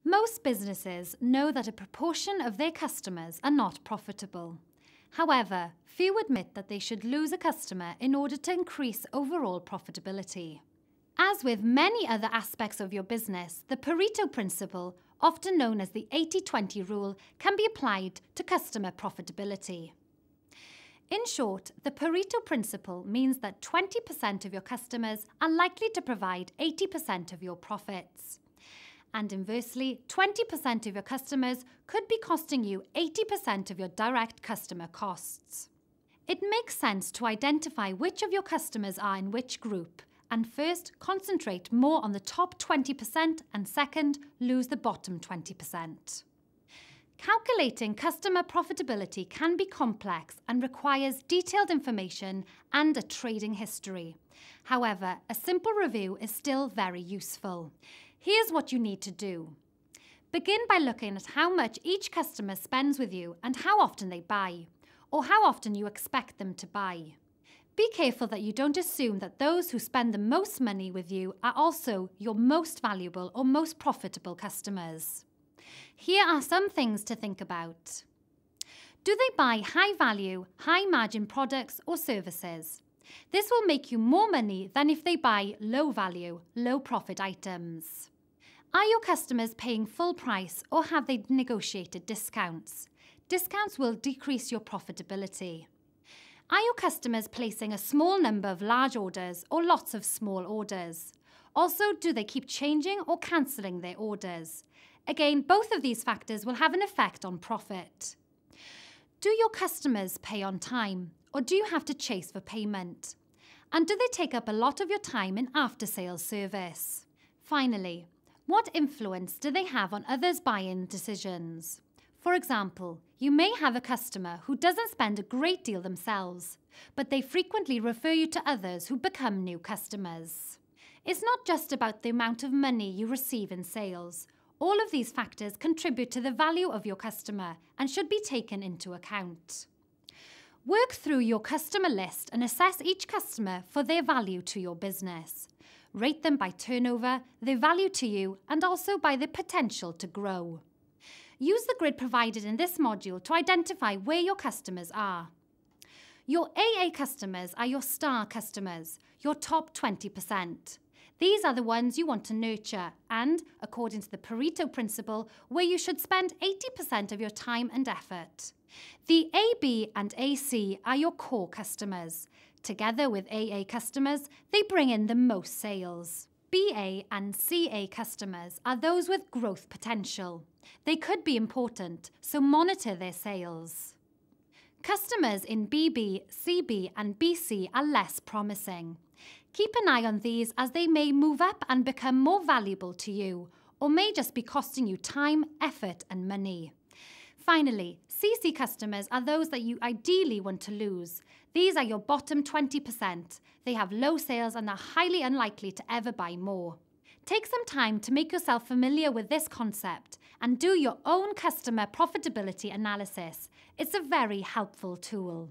Most businesses know that a proportion of their customers are not profitable. However, few admit that they should lose a customer in order to increase overall profitability. As with many other aspects of your business, the Pareto principle, often known as the 80-20 rule, can be applied to customer profitability. In short, the Pareto principle means that 20% of your customers are likely to provide 80% of your profits. And inversely, 20% of your customers could be costing you 80% of your direct customer costs. It makes sense to identify which of your customers are in which group, and first concentrate more on the top 20% and second, lose the bottom 20%. Calculating customer profitability can be complex and requires detailed information and a trading history. However, a simple review is still very useful. Here's what you need to do. Begin by looking at how much each customer spends with you and how often they buy, or how often you expect them to buy. Be careful that you don't assume that those who spend the most money with you are also your most valuable or most profitable customers. Here are some things to think about. Do they buy high-value, high-margin products or services? This will make you more money than if they buy low-value, low-profit items. Are your customers paying full price or have they negotiated discounts? Discounts will decrease your profitability. Are your customers placing a small number of large orders or lots of small orders? Also, do they keep changing or cancelling their orders? Again, both of these factors will have an effect on profit. Do your customers pay on time, or do you have to chase for payment? And do they take up a lot of your time in after-sales service? Finally, what influence do they have on others' buying decisions? For example, you may have a customer who doesn't spend a great deal themselves, but they frequently refer you to others who become new customers. It's not just about the amount of money you receive in sales. All of these factors contribute to the value of your customer and should be taken into account. Work through your customer list and assess each customer for their value to your business. Rate them by turnover, their value to you, and also by their potential to grow. Use the grid provided in this module to identify where your customers are. Your AA customers are your star customers, your top 20%. These are the ones you want to nurture and, according to the Pareto principle, where you should spend 80% of your time and effort. The AB and AC are your core customers. Together with AA customers, they bring in the most sales. BA and CA customers are those with growth potential. They could be important, so monitor their sales. Customers in BB, CB and BC are less promising. Keep an eye on these as they may move up and become more valuable to you, or may just be costing you time, effort and money. Finally, CC customers are those that you ideally want to lose. These are your bottom 20%. They have low sales and are highly unlikely to ever buy more. Take some time to make yourself familiar with this concept and do your own customer profitability analysis. It's a very helpful tool.